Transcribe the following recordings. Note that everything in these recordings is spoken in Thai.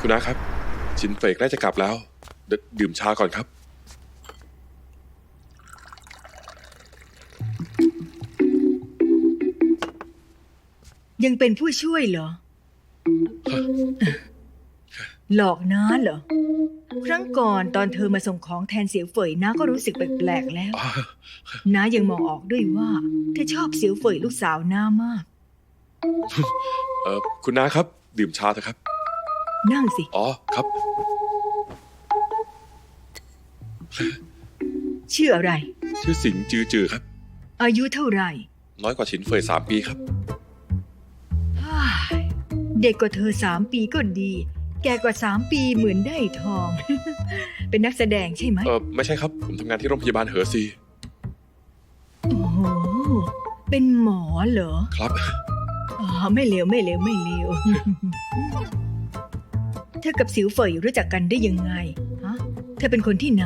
คุณน้าครับชินเฟยใกล้จะกลับแล้วดื่มชาก่อนครับยังเป็นผู้ช่วยเหรอ หลอกน้าเหรอ ครั้งก่อนตอนเธอมาส่งของแทนเสียวเฟยน้าก็รู้สึกแปลกๆแล้วน้ายังมองออกด้วยว่าเธอชอบเสียวเฟยลูกสาวน้ามาก คุณน้าครับดื่มชาเถอะครับนั่งสิอ๋อครับชื่ออะไรชื่อสิงจือจือครับอายุเท่าไหร่น้อยกว่าชินเฟย3 ปีครับเด็กกว่าเธอ3 ปีก็ดีแก่กว่า3 ปีเหมือนได้ทอง เป็นนักแสดงใช่ไหมไม่ใช่ครับผมทำงานที่โรงพยาบาลเหอซีโอ้โหเป็นหมอเหรอครับไม่เลวไม่เลวไม่เลว เธอกับเสียวเฟยรู้จักกันได้ยังไงฮะเธอเป็นคนที่ไหน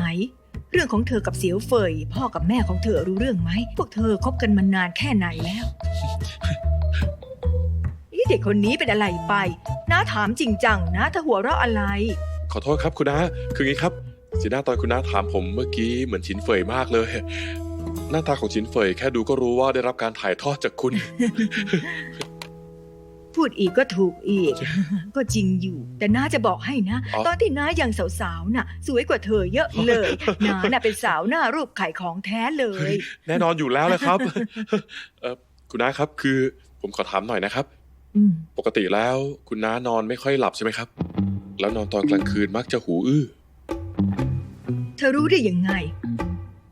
เรื่องของเธอกับเสียวเฟยพ่อกับแม่ของเธอรู้เรื่องไหมพวกเธอคบกันมานานแค่ไหนแล้วเด็กคนนี้เป็นอะไรไปน้าถามจริงจังนะเธอหัวเราะอะไรขอโทษครับคุณน้าคืองี้ครับสีหน้าตอนคุณน้าถามผมเมื่อกี้เหมือนชินเฟยมากเลยหน้าตาของชินเฟยแค่ดูก็รู้ว่าได้รับการถ่ายทอดจากคุณ พูดอีกก็ถูกอีก ก็จริงอยู่แต่น้าจะบอกให้นะตอนที่น้ายังสาวๆน่ะสวยกว่าเธอเยอะเลยน้าน่ะเป็นสาวหน้ารูปไข่ของแท้เลยแน่นอนอยู่แล้วเลยครับ คุณน้าครับคือผมขอถามหน่อยนะครับปกติแล้วคุณน้านอนไม่ค่อยหลับใช่ไหมครับแล้วนอนตอนกลางคืนมักจะหูอื้อเธอรู้ได้ยังไง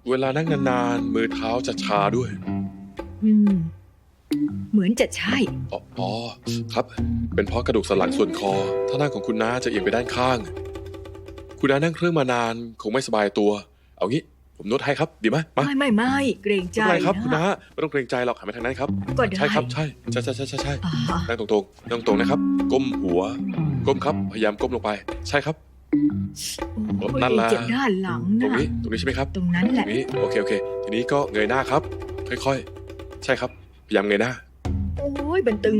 เวลานั่งนานๆมือเท้าจะชาด้วยเหมือนจะใช่อ๋อครับเป็นเพราะกระดูกสันหลังส่วนคอท่านั่งของคุณน้าจะเอียงไปด้านข้างคุณน้านั่งเครื่องมานานคงไม่สบายตัวเอางี้ผมนวดให้ครับดีไหมไม่เกรงใจไม่ครับคุณน้าไม่ต้องเกรงใจหรอกหันไปทางนั้นครับก็ได้ใช่ครับใช่นั่งตรงๆนั่งตรงนะครับก้มหัวก้มครับพยายามก้มลงไปใช่ครับนั่นแหละเจ็บด้านหลังตรงนี้ใช่ไหมครับตรงนั้นแหละโอเคทีนี้ก็เงยหน้าครับค่อยๆใช่ครับพยายามเงยหน้าโอ้ยมันตึง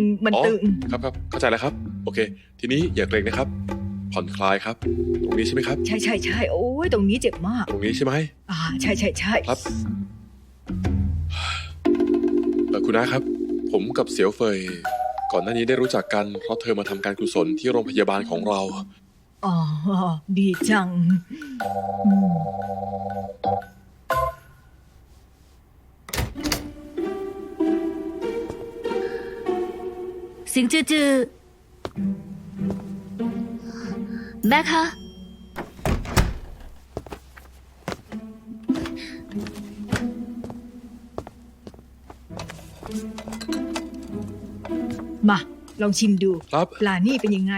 ครับเข้าใจแล้วครับโอเคทีนี้อย่าเกรงนะครับผ่อนคลายครับตรงนี้ใช่ไหมครับใช่โอ้ยตรงนี้เจ็บมากตรงนี้ใช่ไหมใช่ครับคุณน้าครับผมกับเสียวเฟยก่อนหน้านี้ได้รู้จักกันเพราะเธอมาทำการกุศลที่โรงพยาบาลของเราอ๋อดีจังสิงจือจือแม่คะมาลองชิมดูครับปลานี่เป็นยังไง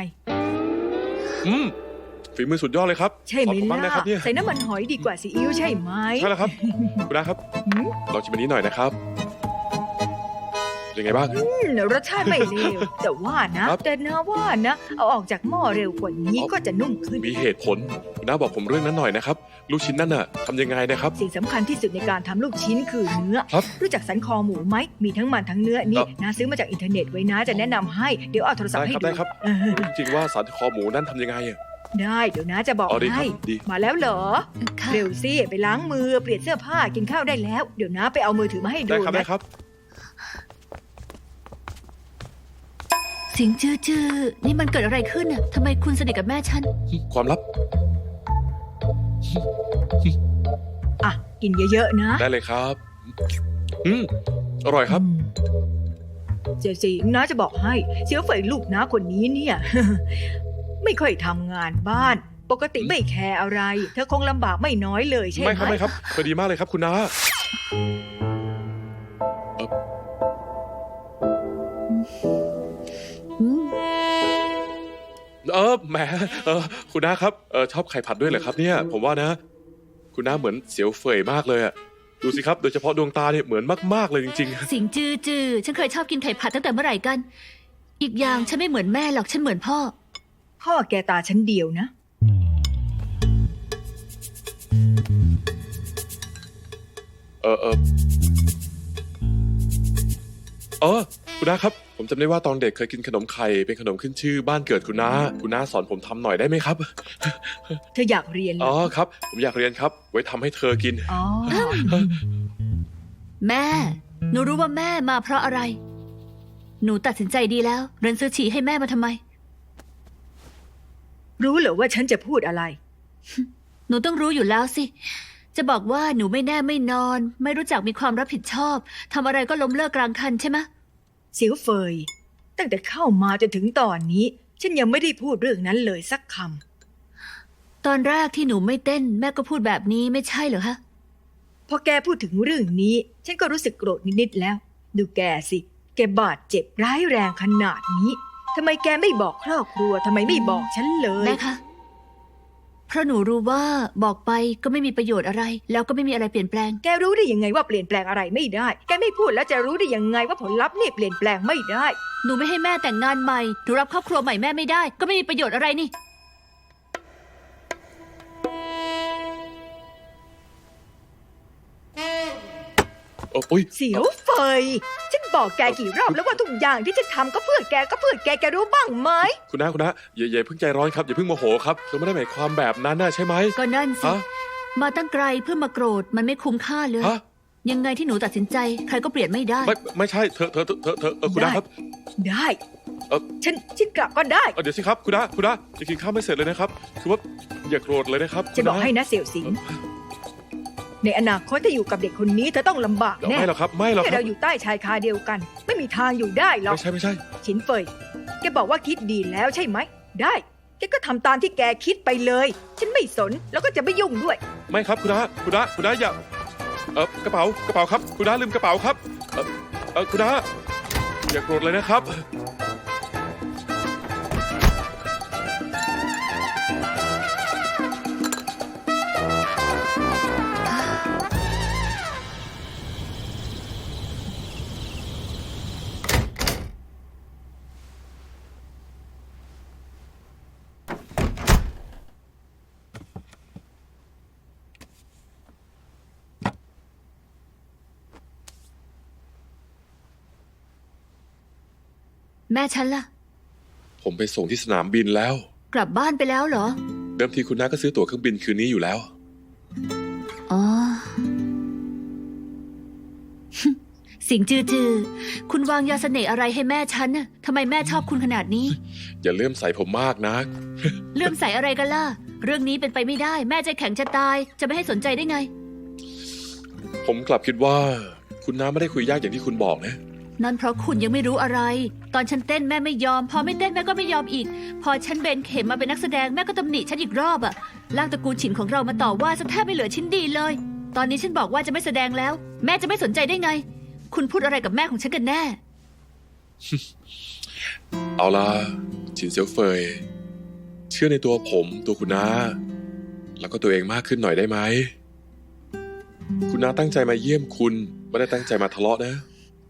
ฝีมือสุดยอดเลยครับใช่ไหมล่ะใส่น้ำมันหอยดีกว่าซีอิ๊วใช่ไหมใช่แล้วครับคุณน้าครับลองชิมอันนี้หน่อยนะครับยังไงบ้างรสชาติไม่เลวแต่ว่านะแต่นะว่านะเอาออกจากหม้อเร็วกว่านี้ก็จะนุ่มขึ้นมีเหตุผลคุณน้าบอกผมเรื่องนั้นหน่อยนะครับลูกชิ้นนั่นน่ะทำยังไงนะครับสิ่งสำคัญที่สุดในการทำลูกชิ้นคือเนื้อรู้จักสันคอหมูไหมมีทั้งมันทั้งเนื้อนี่น้าซื้อมาจากอินเทอร์เน็ตไว้นะจะแนะนำให้เดี๋ยวเอาโทรศัพท์ให้ดูได้ครับจริงว่าสันคอหมูนั่นทำยังไงได้เดี๋ยวนะจะบอกให้มาแล้วเหรอเร็วสิไปล้างมือเปลี่ยนเสื้อผ้ากินข้าวได้แล้วเดี๋ยวนะไปเอามือถือมาให้ดูได้ครับสิงจือนี่มันเกิดอะไรขึ้นน่ะทำไมคุณสนิทกับแม่ฉันความลับกินเยอะๆนะได้เลยครับอร่อยครับเจสิน้าจะบอกให้เสียวเฟยลูกน้าคนนี้เนี่ย ไม่ค่อยทำงานบ้านปกติไม่แคร์อะไรเธอคงลำบากไม่น้อยเลยใช่ไหมไม่ครับพอดีมากเลยครับคุณน้าแหมคุณน้าครับชอบไข่ผัดด้วยเหรอครับเนี่ยผมว่านะคุณน้าเหมือนเสียวเฟยมากเลยดูสิครับโดยเฉพาะดวงตาเนี่ยเหมือนมากๆเลยจริงๆสิงจือฉันเคยชอบกินไข่ผัดตั้งแต่เมื่อไหร่กันอีกอย่างฉันไม่เหมือนแม่หรอกฉันเหมือนพ่อแกตาชั้นเดียวนะคุณน้าครับ ผมจำได้ว่าตอนเด็กเคยกินขนมไข่เป็นขนมขึ้นชื่อบ้านเกิดคุณน้าสอนผมทำหน่อยได้ไหมครับ เธออยากเรียนเหร อ๋อ อ ครับ ผมอยากเรียนครับ ไว้ทำให้เธอกิน อ๋อ แม่ หนูรู้ว่าแม่มาเพราะอะไร หนูตัดสินใจดีแล้ว เรนซื้อฉี่ให้แม่มาทำไม รู้เหรอว่าฉันจะพูดอะไร หนูต้องรู้อยู่แล้วสิ จะบอกว่าหนูไม่แน่ไม่นอน ไม่รู้จักมีความรับผิดชอบทำอะไรก็ล้มเลิกกลางคันใช่ไหม เสียวเฟย ตั้งแต่เข้ามาจนถึงตอนนี้ ฉันยังไม่ได้พูดเรื่องนั้นเลยสักค ตอนแรกที่หนูไม่เต้นแม่ก็พูดแบบนี้ไม่ใช่เหรอคะ ำพอแกพูดถึงเรื่องนี้ ฉันก็รู้สึกโกรธนิดๆแล้ว ดูแกสิ แกบาดเจ็บร้ายแรงขนาดนี้ทำไมแกไม่บอกครอบครัวทำไมไม่บอกฉันเลย แม่คะ เพราะหนูรู้ว่าบอกไปก็ไม่มีประโยชน์อะไร แล้วก็ไม่มีอะไรเปลี่ยนแปลง แกรู้ได้ยังไงว่าเปลี่ยนแปลงอะไรไม่ได้ แกไม่พูดแล้วจะรู้ได้ยังไงว่าผลลัพธ์นี่เปลี่ยนแปลงไม่ได้ หนูไม่ให้แม่แต่งงานใหม่ หนูรับครอบครัวใหม่แม่ไม่ได้ ก็ไม่มีประโยชน์อะไรนี่ โอ้ย เสียวเฟย ฉันบอกแกกี่รอบแล้วว่าทุกอย่างที่ฉันทำก็เพื่อแกก็เพื่อแกรู้บ้างไหม คุณน้าอย่าเพิ่งใจร้อนครับอย่าเพิ่งโมโหครับเธอไม่ได้หมายความแบบนั้นนะใช่ไหม ก็นั่นสิ ฮะ มาตั้งไกลเพื่อมาโกรธมันไม่คุ้มค่าเลย ฮะ ยังไงที่หนูตัดสินใจ ใครก็เปลี่ยนไม่ได้ ไม่ใช่เธอคุณน้าครับ ได้ เอ่อ ฉันกลับก็ได้ เดี๋ยวสิครับคุณน้าจะกินข้าวไม่เสร็จเลยนะครับคือว่าอย่าโกรธเลยนะครับ จะบอกให้นะเสี่ยวสิง ในอนาคตถ้าอยู่กับเด็กคนนี้เธอต้องลำบาก เดี๋ยว แน่ ไม่หรอกครับไม่หรอก แค่ ครับ เราอยู่ใต้ชายคาเดียวกัน ไม่มีทางอยู่ได้หรอก ไม่ใช่ ฉินเฟย แกบอกว่าคิดดีแล้วใช่ไหม ได้ แกก็ทำตามที่แกคิดไปเลย ฉันไม่สนแล้วก็จะไม่ยุ่งด้วย ไม่ครับคุณน้าอย่ากระเป๋าครับคุณน้าลืมกระเป๋าครับคุณน้าอย่าโกรธเลยนะครับ แม่ฉันล่ะ ผมไปส่งที่สนามบินแล้ว กลับบ้านไปแล้วเหรอ เดิมทีคุณน้าก็ซื้อตั๋วเครื่องบินคืนนี้อยู่แล้ว อ๋อ สิงจือคุณวางยาเสน่ห์อะไรให้แม่ฉันน่ะทำไมแม่ชอบคุณขนาดนี้ อย่าเลื่อมใสผมมากนะ เลื่อมใสอะไรกันล่ะ เรื่องนี้เป็นไปไม่ได้ แม่ใจแข็งจะตาย จะไม่ให้สนใจได้ไง ผมกลับคิดว่า คุณน้าไม่ได้คุยยากอย่างที่คุณบอกนะ นั่นเพราะคุณยังไม่รู้อะไร ตอนฉันเต้นแม่ไม่ยอม พอไม่เต้นแม่ก็ไม่ยอมอีก พอฉันเบนเข็มมาเป็นนักแสดงแม่ก็ตำหนิฉันอีกรอบอะลากตระกูลฉินของเรามาต่อว่าซะแทบไม่เหลือชิ้นดีเลย ตอนนี้ฉันบอกว่าจะไม่แสดงแล้ว แม่จะไม่สนใจได้ไง คุณพูดอะไรกับแม่ของฉันกันแน่ เอาล่ะฉินเซียวเฟย เชื่อในตัวผมตัวคุณน้า แล้วก็ตัวเองมากขึ้นหน่อยได้ไหม คุณน้าตั้งใจมาเยี่ยมคุณไม่ได้ตั้งใจมาทะเลาะนะ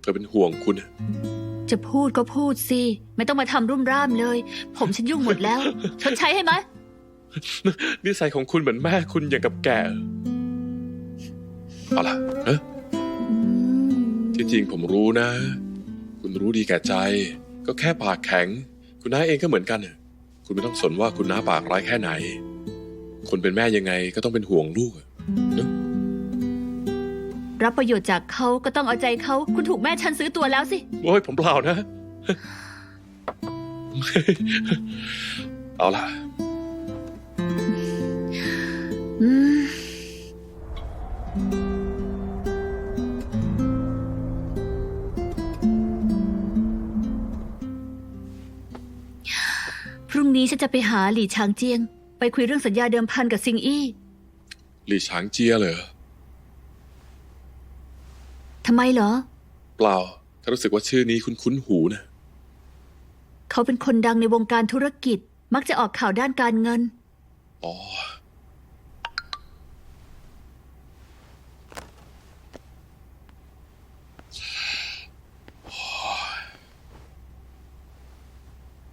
เธอเป็นห่วงคุณ จะพูดก็พูดสิไม่ต้องมาทำรุ่มร่ามเลย ผมฉันยุ่งหมดแล้ว ชดใช้ให้ไหม นิสัยของคุณเหมือนแม่คุณอย่างกับแกเอาล่ะที่จริงผมรู้นะ คุณรู้ดีแก่ใจ ก็แค่ปากแข็ง คุณน้าเองก็เหมือนกันคุณไม่ต้องสนว่าคุณน้าปากร้ายแค่ไหน คนเป็นแม่ยังไงก็ต้องเป็นห่วงลูกเนอะ รับประโยชน์จากเขาก็ต้องเอาใจเขาคุณถูกแม่ฉันซื้อตัวแล้วสิ โอ้ยผมเปล่านะ เอาล่ะ อืมพรุ่งนี้ฉันจะไปหาหลี่ช้างเจียง ไปคุยเรื่องสัญญาเดิมพันกับซิงอี้ หลี่ฉางเจียเหรอ ทำไมเหรอ เปล่าถ้ารู้สึกว่าชื่อนี้คุ้นๆหูนะ เขาเป็นคนดังในวงการธุรกิจ มักจะออกข่าวด้านการเงิน อ๋อ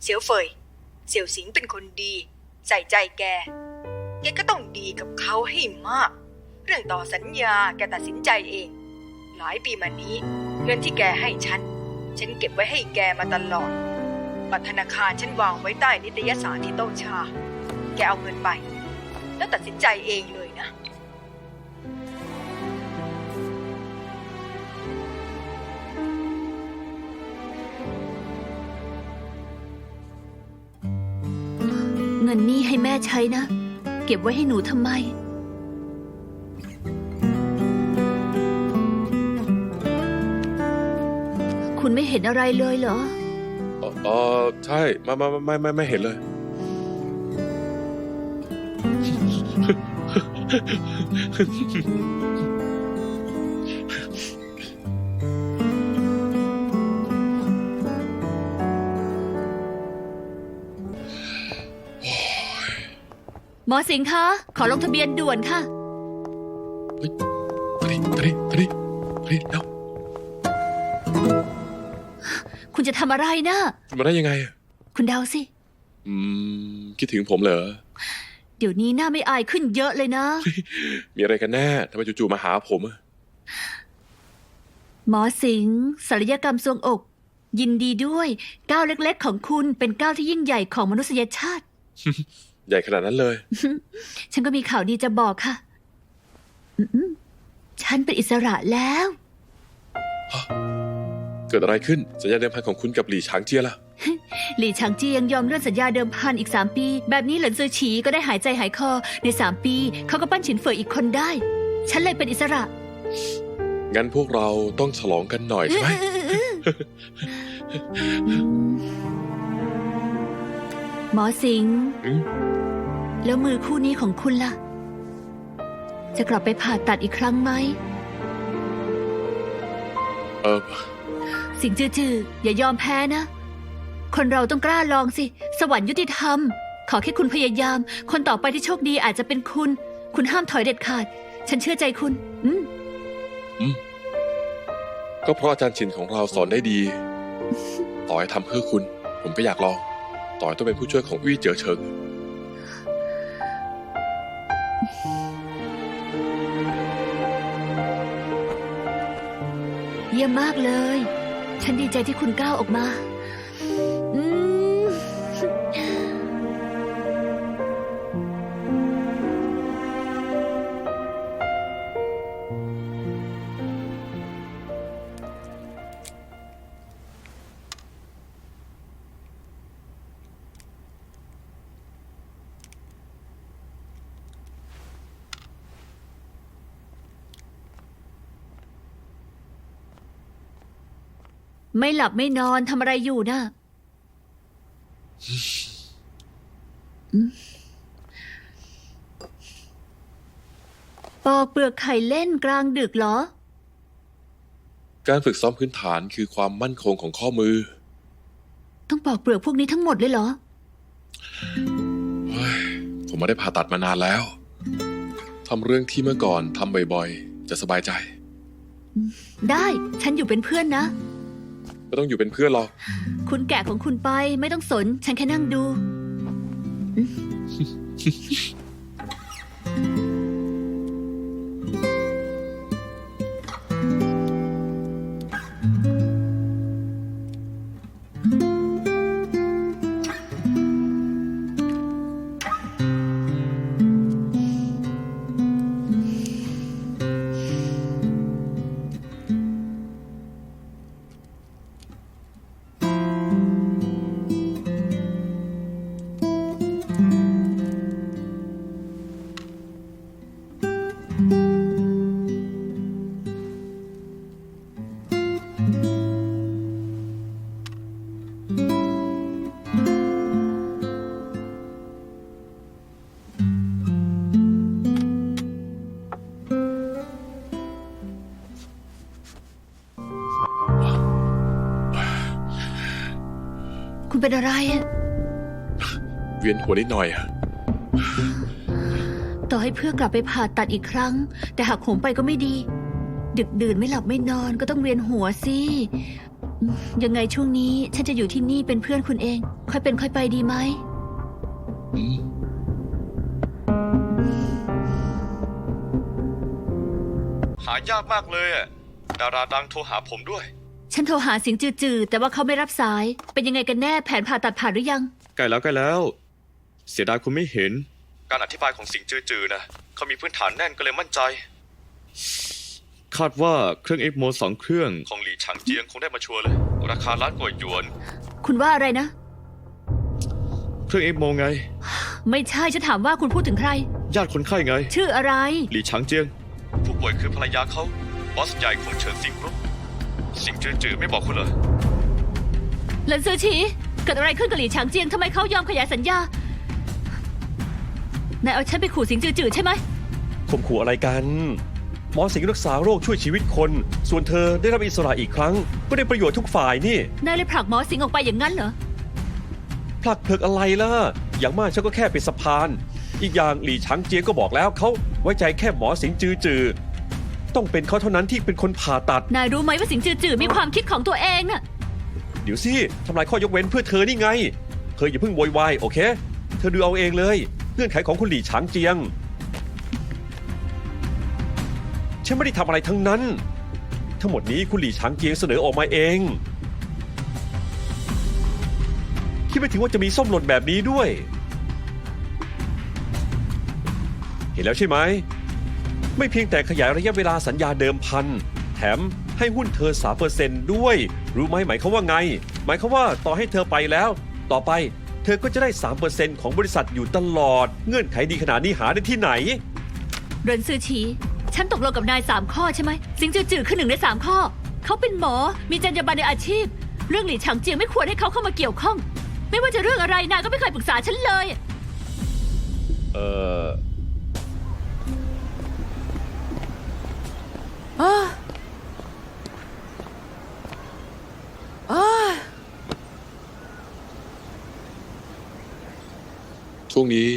เสียวเฟย เสี่ยวสิงเป็นคนดี ใส่ใจแกก็ต้องดีกับเขาให้มาก เรื่องต่อสัญญาแกตัดสินใจเอง หลายปีมานี้ เงินที่แกให้ฉัน ฉันเก็บไว้ให้แกมาตลอดบัตรธนาคารฉันวางไว้ใต้นิตยสารที่โต๊ะชา แกเอาเงินไป แล้วตัดสินใจเองเลยนะ เงินนี่ให้แม่ใช้นะ เก็บไว้ให้หนูทำไม คุณไม่เห็นอะไรเลยเหรอ ใช่ไม่เห็นเลย หมอสิงห์คะ ขอลงทะเบียนด่วนค่ะ ทนี่แล้ว คุณจะทำอะไรนะ คุณมาได้ยังไงอะ คุณเดาสิ คิดถึงผมเหรอ เดี๋ยวนี้หน้าไม่อายขึ้นเยอะเลยนะ มีอะไรกันแน่ทำไมจู่ๆมาหาผมอะ หมอสิงห์ศัลยกรรมทรวงอก ยินดีด้วยก้าวเล็กๆของคุณเป็นก้าวที่ยิ่งใหญ่ของมนุษยชาติ ใหญ่ขนาดนั้นเลย ฉันก็มีข่าวดีจะบอกค่ะฉันเป็นอิสระแล้ว เกิดอะไรขึ้นสัญญาเดิมพันของคุณกับหลี่ฉางเจี้ยล่ะ หลี่ฉางเจียงยอมเลื่อนสัญญาเดิมพันอีก3 ปี แบบนี้เหลินซือฉีก็ได้หายใจหายคอใน3 ปีเขาก็ปั้นฉินเฟยอีกคนได้ ฉันเลยเป็นอิสระ งั้นพวกเราต้องฉลองกันหน่อยใช่ไหม หมอสิงห์ อืม แล้วมือคู่นี้ของคุณล่ะ จะกลับไปผ่าตัดอีกครั้งไหม สิงห์จือๆอย่ายอมแพ้นะ คนเราต้องกล้าลองสิ สวรรค์ยุติธรรม ขอแค่คุณพยายาม คนต่อไปที่โชคดีอาจจะเป็นคุณ คุณห้ามถอยเด็ดขาด ฉันเชื่อใจคุณ ก็เพราะอาจารย์ชินของเราสอนได้ดี ต่อให้ทำเพื่อคุณ ผมก็อยากลอง ต่อให้ต้องเป็นผู้ช่วยของอี้เจ๋อเฉิง เยี่ยมมากเลย ฉันดีใจที่คุณก้าวออกมา ไม่หลับไม่นอนทำอะไรอยู่นะปอกเปลือกไข่เล่นกลางดึกเหรอ การฝึกซ้อมพื้นฐานคือความมั่นคงของข้อมือ ต้องปอกเปลือกพวกนี้ทั้งหมดเลยเหรอ ผมไม่ได้ผ่าตัดมานานแล้วทำเรื่องที่เมื่อก่อนทำบ่อยๆ จะสบายใจ ได้ฉันอยู่เป็นเพื่อนนะ ไม่ต้องอยู่เป็นเพื่อนหรอก คุณแก่ของคุณไปไม่ต้องสน ฉันแค่นั่งดู คุณเป็นอะไรอะ เวียนหัวนิดหน่อยอะ ต่อให้เพื่อกลับไปผ่าตัดอีกครั้ง แต่หากโหมไปก็ไม่ดี ดึกดื่นไม่หลับไม่นอนก็ต้องเวียนหัวสิยังไงช่วงนี้ฉันจะอยู่ที่นี่เป็นเพื่อนคุณเอง ค่อยเป็นค่อยไปดีไหม หายากมากเลยอะดาราดังโทรหาผมด้วย ฉันโทรหาสิงจือๆแต่ว่าเขาไม่รับสาย เป็นยังไงกันแน่แผนผ่าตัดผ่านหรือยัง ใกล้แล้ว เสียดายคุณไม่เห็น การอธิบายของสิงจือๆนะเขามีพื้นฐานแน่นก็เลยมั่นใจ คาดว่าเครื่องเอ็กโม2เครื่องของหลี่ฉางเจียงคงได้มาชัวร์เลย ราคาล้านกว่าหยวน คุณว่าอะไรนะ เครื่องเอ็กโมไง ไม่ใช่ฉันถามว่าคุณพูดถึงใคร ญาติคนไข้ไง ชื่ออะไร หลี่ฉางเจียง ผู้ป่วยคือภรรยาเขาบอสใหญ่ของเฉินซิงกรุ๊ปสิงจือๆไม่บอกคุณเหรอ หลินซือฉีเกิดอะไรขึ้นกับหลี่ฉางเจียงทำไมเขายอมขยายสัญญานายเอาฉันไปขู่สิงจือๆใช่ไหม ข่มขู่อะไรกัน หมอสิงห์รักษาโรคช่วยชีวิตคน ส่วนเธอได้รับอิสระอีกครั้ง ก็ได้ประโยชน์ทุกฝ่ายนี่ นายเลยผลักหมอสิงห์ออกไปอย่างนั้นเหรอ ผลักเพิกอะไรล่ะ อย่างมากฉันก็แค่เป็นสะพาน อีกอย่างหลี่ฉางเจียงก็บอกแล้วเขาไว้ใจแค่หมอสิงห์จือๆต้องเป็นเขาเท่านั้นที่เป็นคนผ่าตัด นายรู้ไหมว่าสิงจือๆมีความคิดของตัวเองน่ะ เดี๋ยวสิทำลายข้อยกเว้นเพื่อเธอนี่ไง เธออย่าเพิ่งโวยวายโอเค เธอดูเอาเองเลย เงื่อนไขของคุณหลี่ฉางเจียง ฉันไม่ได้ทำอะไรทั้งนั้น ทั้งหมดนี้คุณหลี่ฉางเจียงเสนอออกมาเอง คิดไม่ถึงว่าจะมีส้มหล่นแบบนี้ด้วย เห็นแล้วใช่ไหม ไม่เพียงแต่ขยายระยะเวลาสัญญาเดิมพัน แถมให้หุ้นเธอ 3% ด้วย รู้ไหมหมายความว่าไง หมายความว่าต่อให้เธอไปแล้ว ต่อไปเธอก็จะได้ 3% ของบริษัทอยู่ตลอด เงื่อนไขดีขนาดนี้หาได้ที่ไหน เหรินซือฉีฉันตกลงกับนาย3 ข้อใช่ไหม สิงจือๆคือ1 ใน 3 ข้อ เขาเป็นหมอ มีจรรยาบรรณในอาชีพ เรื่องหลี่ฉางเจียงไม่ควรให้เขาเข้ามาเกี่ยวข้อง ไม่ว่าจะเรื่องอะไรนายก็ไม่เคยปรึกษาฉันเลย ช่วงนี้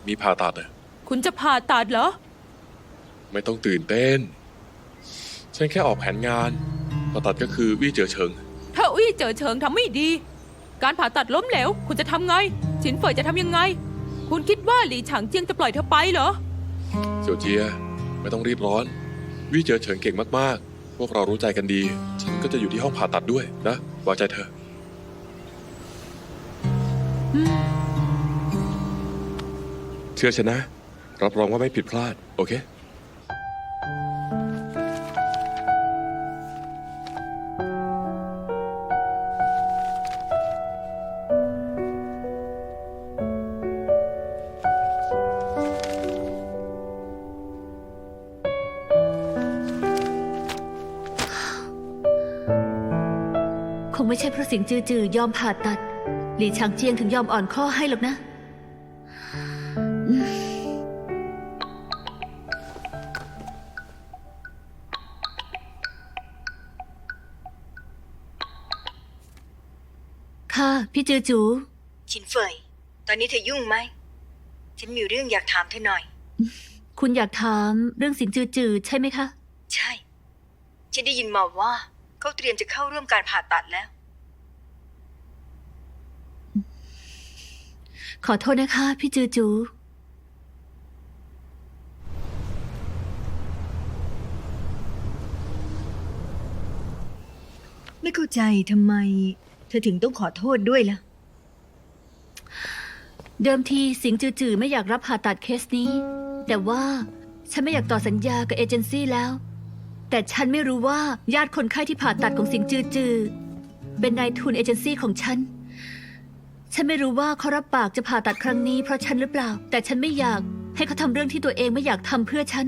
มีผ่าตัดอะ คุณจะผ่าตัดเหรอ ไม่ต้องตื่นเต้น ฉันแค่ออกแผนงานผ่าตัดก็คือวี่เจ๋อเฉิง ถ้าอุ้ยเจอเฉิงทำไม่ดี การผ่าตัดล้มเหลว คุณจะทำไง ฉินเฟยจะทำยังไง คุณคิดว่าหลี่ฉางเจียงจะปล่อยเธอไปเหรอ เสี่ยวเจียไม่ต้องรีบร้อน วี่เจ๋อเฉิงเก่งมากๆ พวกเรารู้ใจกันดี ฉันก็จะอยู่ที่ห้องผ่าตัดด้วยนะวางใจเธอ เชื่อฉันนะ รับรองว่าไม่ผิดพลาด โอเค คงไม่ใช่เพราะสิงจือๆยอมผ่าตัด หลี่ฉางเจียงถึงยอมอ่อนข้อให้หรอกนะ ค่ะ พี่จือจู ชินเฟย ตอนนี้เธอยุ่งไหม ฉันมีเรื่องอยากถามเธอหน่อย คุณอยากถามเรื่องสิงจือๆใช่ไหมคะ ใช่ ฉันได้ยินมาว่าเขาเตรียมจะเข้าร่วมการผ่าตัดแล้ว ขอโทษนะคะ พี่จือจู ไม่เข้าใจทำไม เธอถึงต้องขอโทษด้วยล่ะ เดิมทีสิงจือๆไม่อยากรับผ่าตัดเคสนี้ แต่ว่าฉันไม่อยากต่อสัญญากับเอเจนซี่แล้ว แต่ฉันไม่รู้ว่าญาติคนไข้ที่ผ่าตัดของสิงจือๆเป็นนายทุนเอเจนซี่ของฉัน ฉันไม่รู้ว่าเขารับปากจะผ่าตัดครั้งนี้เพราะฉันหรือเปล่า แต่ฉันไม่อยากให้เขาทำเรื่องที่ตัวเองไม่อยากทำเพื่อฉัน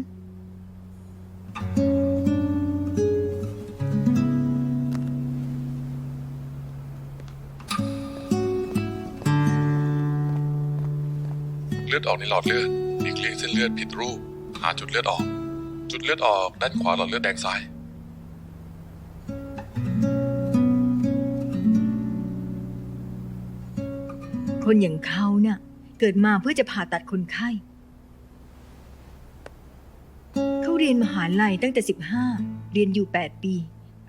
เลือดออกในหลอดเลือดหลีกเลี่ยงเส้นเลือดผิดรูป หาจุดเลือดออก จุดเลือดออกด้านขวาหลอดเลือดแดงซ้าย คนอย่างเขาเนี่ย เกิดมาเพื่อจะผ่าตัดคนไข้ เขาเรียนมหาลัยตั้งแต่ 15 เรียนอยู่ 8 ปี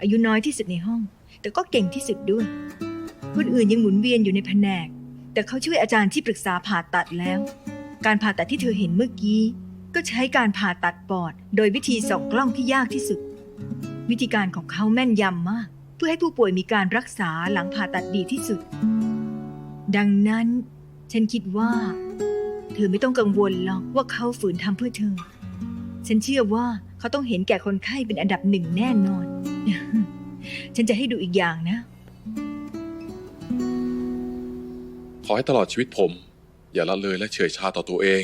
อายุน้อยที่สุดในห้อง แต่ก็เก่งที่สุดด้วย คนอื่นยังหมุนเวียนอยู่ในแผนก แต่เขาช่วยอาจารย์ที่ปรึกษาผ่าตัดแล้ว การผ่าตัดที่เธอเห็นเมื่อกี้ ก็ใช้การผ่าตัดปอด โดยวิธีส่องกล้องที่ยากที่สุด วิธีการของเขาแม่นยำมาก เพื่อให้ผู้ป่วยมีการรักษาหลังผ่าตัดดีที่สุด ดังนั้น ฉันคิดว่า เธอไม่ต้องกังวลหรอกว่าเขาฝืนทำเพื่อเธอ ฉันเชื่อว่าเขาต้องเห็นแก่คนไข้เป็นอันดับหนึ่งแน่นอน ฉันจะให้ดูอีกอย่างนะ ขอให้ตลอดชีวิตผม อย่าละเลยและเฉยชาต่อตัวเอง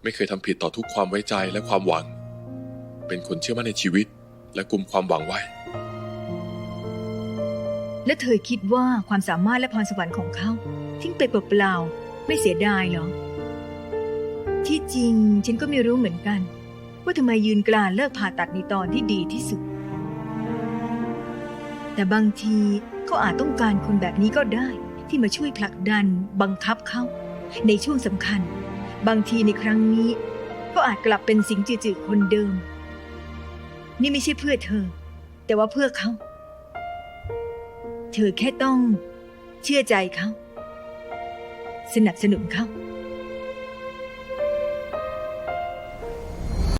ไม่เคยทำผิดต่อทุกความไว้ใจและความหวัง เป็นคนเชื่อมั่นในชีวิต และกุมความหวังไว้ และเธอคิดว่าความสามารถและพรสวรรค์ของเขาทิ้งไปเปล่าๆไม่เสียดายเหรอ ที่จริงฉันก็ไม่รู้เหมือนกัน ว่าทำไมยืนกรานเลิกผ่าตัดในตอนที่ดีที่สุด แต่บางทีเขาอาจต้องการคนแบบนี้ก็ได้ที่มาช่วยผลักดันบังคับเขาในช่วงสำคัญ บางทีในครั้งนี้ก็อาจกลับเป็นสิงจือๆคนเดิม นี่ไม่ใช่เพื่อเธอ แต่ว่าเพื่อเขา เธอแค่ต้องเชื่อใจเขา สนับสนุนเขา